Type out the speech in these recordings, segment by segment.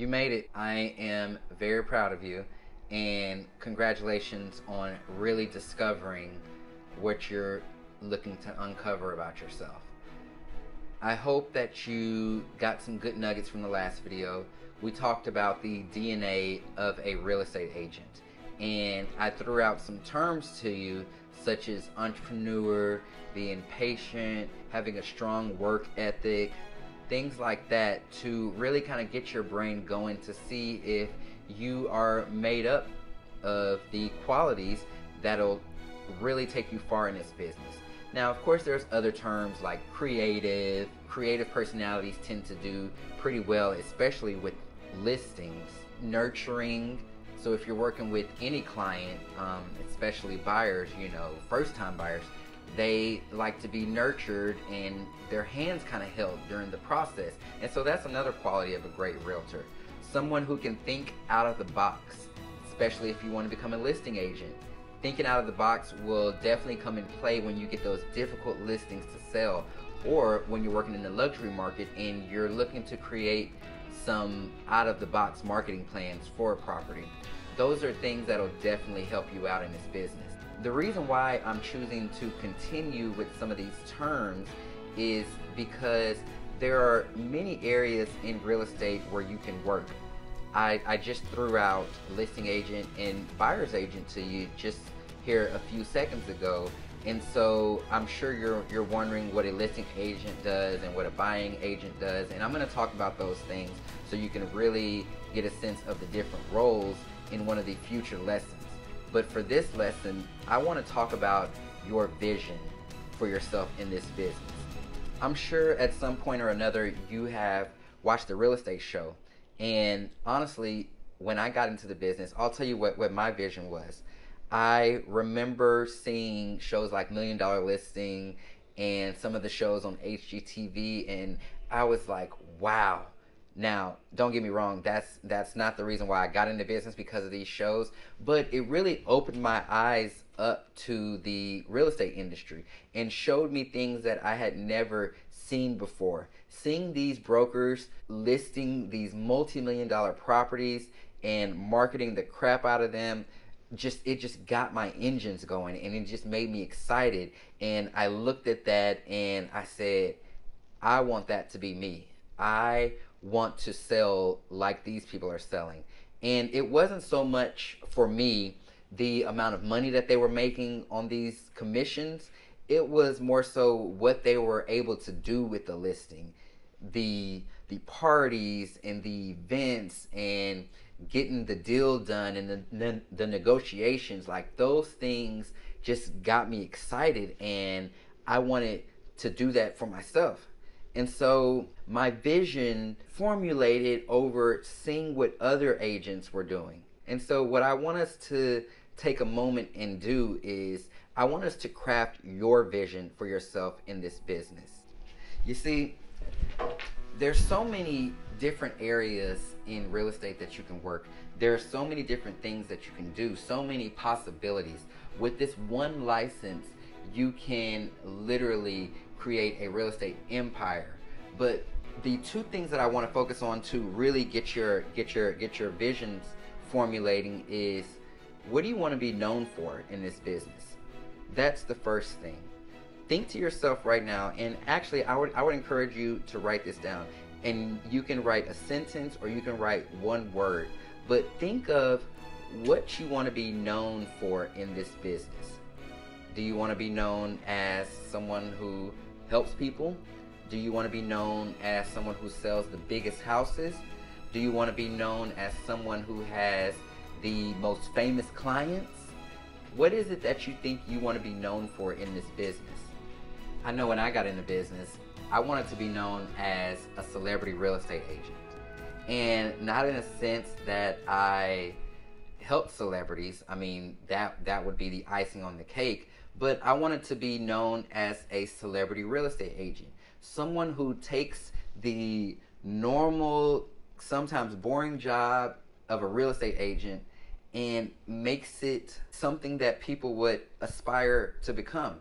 You made it. I am very proud of you, and congratulations on really discovering what you're looking to uncover about yourself. I hope that you got some good nuggets from the last video. We talked about the DNA of a real estate agent, and I threw out some terms to you such as entrepreneur, being patient, having a strong work ethic, things like that, to really kind of get your brain going to see if you are made up of the qualities that'll really take you far in this business. Now, of course, there's other terms like creative. Creative personalities tend to do pretty well, especially with listings. Nurturing. So if you're working with any client, especially buyers, first-time buyers, they like to be nurtured and their hands kind of held during the process. And so that's another quality of a great realtor. Someone who can think out of the box, especially if you want to become a listing agent. Thinking out of the box will definitely come in play when you get those difficult listings to sell, or when you're working in the luxury market and you're looking to create some out of the box marketing plans for a property. Those are things that'll definitely help you out in this business. The reason why I'm choosing to continue with some of these terms is because there are many areas in real estate where you can work. I just threw out listing agent and buyer's agent to you just here a few seconds ago, and so I'm sure you're wondering what a listing agent does and what a buying agent does, and I'm going to talk about those things so you can really get a sense of the different roles in one of the future lessons. But for this lesson, I want to talk about your vision for yourself in this business. I'm sure at some point or another you have watched the real estate show. And honestly, when I got into the business, I'll tell you what my vision was. I remember seeing shows like Million Dollar Listing and some of the shows on HGTV, and I was like, wow. Now, don't get me wrong, that's not the reason why I got into business, because of these shows, but it really opened my eyes up to the real estate industry and showed me things that I had never seen before. Seeing these brokers listing these multi-million-dollar properties and marketing the crap out of them, it just got my engines going, and it just made me excited. And I looked at that and I said, I want that to be me. I want to sell like these people are selling. And it wasn't so much for me the amount of money that they were making on these commissions. It was more so what they were able to do with the listing, the parties and the events and getting the deal done, and the negotiations. Like, those things just got me excited, and I wanted to do that for myself. And so my vision formulated over seeing what other agents were doing. And so what I want us to take a moment and do is, I want us to craft your vision for yourself in this business. You see, there's so many different areas in real estate that you can work. There are so many different things that you can do, so many possibilities. With this one license, you can literally create a real estate empire. But the two things that I want to focus on to really get your visions formulating is, what do you want to be known for in this business? That's the first thing. Think to yourself right now, and actually I would encourage you to write this down, and you can write a sentence or you can write one word, but think of what you want to be known for in this business. Do you want to be known as someone who helps people? Do you want to be known as someone who sells the biggest houses? Do you want to be known as someone who has the most famous clients? What is it that you think you want to be known for in this business? I know when I got into business, I wanted to be known as a celebrity real estate agent. And not in a sense that I help celebrities. I mean, that would be the icing on the cake. But I wanted to be known as a celebrity real estate agent. Someone who takes the normal, sometimes boring job of a real estate agent and makes it something that people would aspire to become.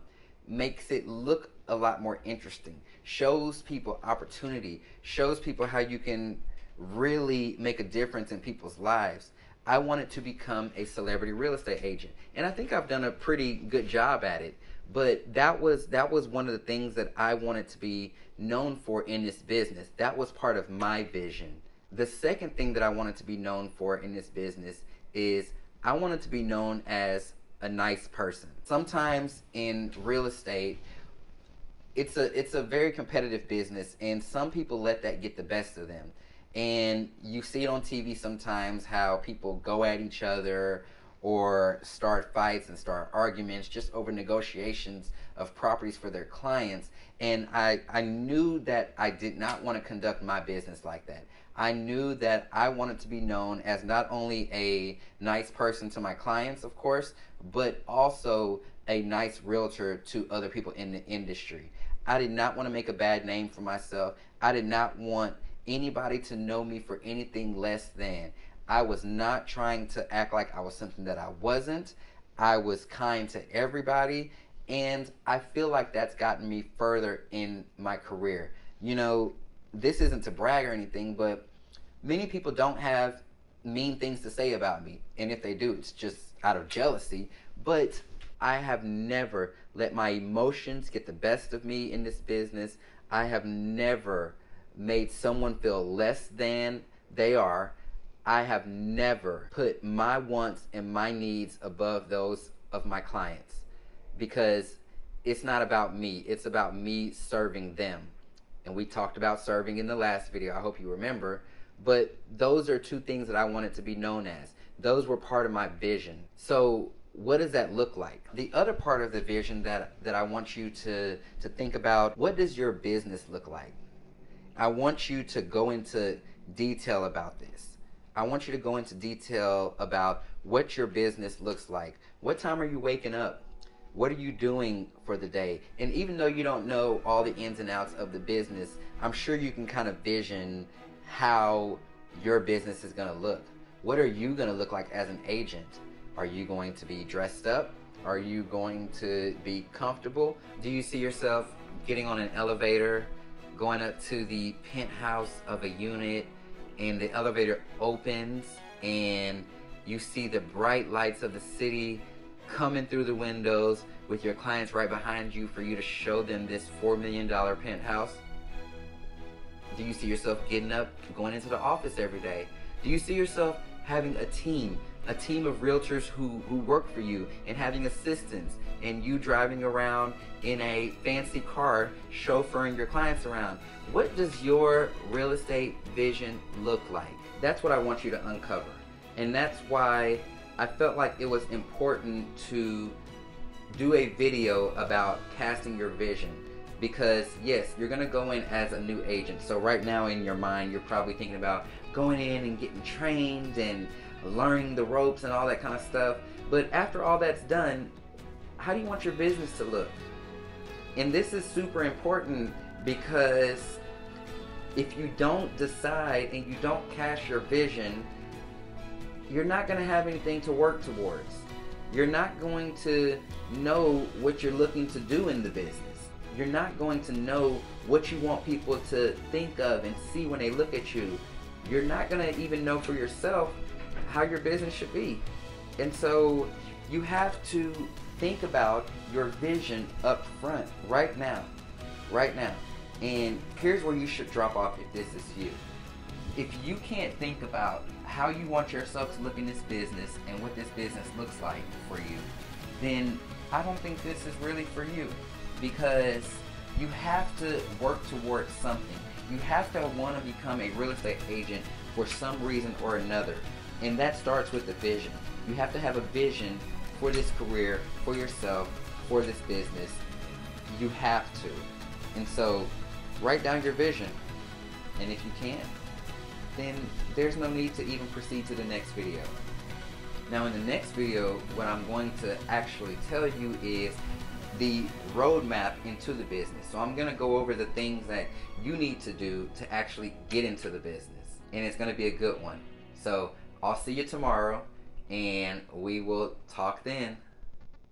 Makes it look a lot more interesting. Shows people opportunity. Shows people how you can really make a difference in people's lives. I wanted to become a celebrity real estate agent, and I think I've done a pretty good job at it. But that was one of the things that I wanted to be known for in this business. That was part of my vision. The second thing that I wanted to be known for in this business is I wanted to be known as a nice person. Sometimes in real estate, it's a very competitive business, and some people let that get the best of them. And you see it on TV sometimes how people go at each other or start fights and start arguments just over negotiations of properties for their clients. And I knew that I did not want to conduct my business like that. I knew that I wanted to be known as not only a nice person to my clients, of course, but also a nice realtor to other people in the industry. I did not want to make a bad name for myself. I did not want anybody to know me for anything less than. I was not trying to act like I was something that I wasn't. I was kind to everybody, and I feel like that's gotten me further in my career. You know, this isn't to brag or anything, but many people don't have mean things to say about me, and if they do, it's just out of jealousy. But I have never let my emotions get the best of me in this business. I have never made someone feel less than they are. I have never put my wants and my needs above those of my clients, because it's not about me. It's about me serving them. And we talked about serving in the last video. I hope you remember. But those are two things that I wanted to be known as. Those were part of my vision. So what does that look like? The other part of the vision that I want you to think about, what does your business look like? I want you to go into detail about this. I want you to go into detail about what your business looks like. What time are you waking up? What are you doing for the day? And even though you don't know all the ins and outs of the business, I'm sure you can kind of vision how your business is going to look. What are you going to look like as an agent? Are you going to be dressed up? Are you going to be comfortable? Do you see yourself getting on an elevator, going up to the penthouse of a unit, and the elevator opens and you see the bright lights of the city coming through the windows with your clients right behind you for you to show them this $4 million penthouse? Do you see yourself getting up, going into the office every day? Do you see yourself having a team of realtors who work for you, and having assistants, and you driving around in a fancy car chauffeuring your clients around? What does your real estate vision look like? That's what I want you to uncover. And that's why I felt like it was important to do a video about casting your vision. Because yes, you're gonna go in as a new agent. So right now in your mind, you're probably thinking about going in and getting trained and learning the ropes and all that kind of stuff. But after all that's done, how do you want your business to look? And this is super important, because if you don't decide and you don't cast your vision, you're not going to have anything to work towards. You're not going to know what you're looking to do in the business. You're not going to know what you want people to think of and see when they look at you. You're not going to even know for yourself how your business should be. And so you have to think about your vision up front right now. And here's where you should drop off if this is you. If you can't think about how you want yourself to look in this business and what this business looks like for you, then I don't think this is really for you, because you have to work towards something. You have to want to become a real estate agent for some reason or another. And that starts with the vision. You have to have a vision for this career, for yourself, for this business. You have to. And so write down your vision. And if you can't, then there's no need to even proceed to the next video. Now in the next video, what I'm going to actually tell you is the roadmap into the business. So I'm going to go over the things that you need to do to actually get into the business. And it's going to be a good one. So I'll see you tomorrow, and we will talk then.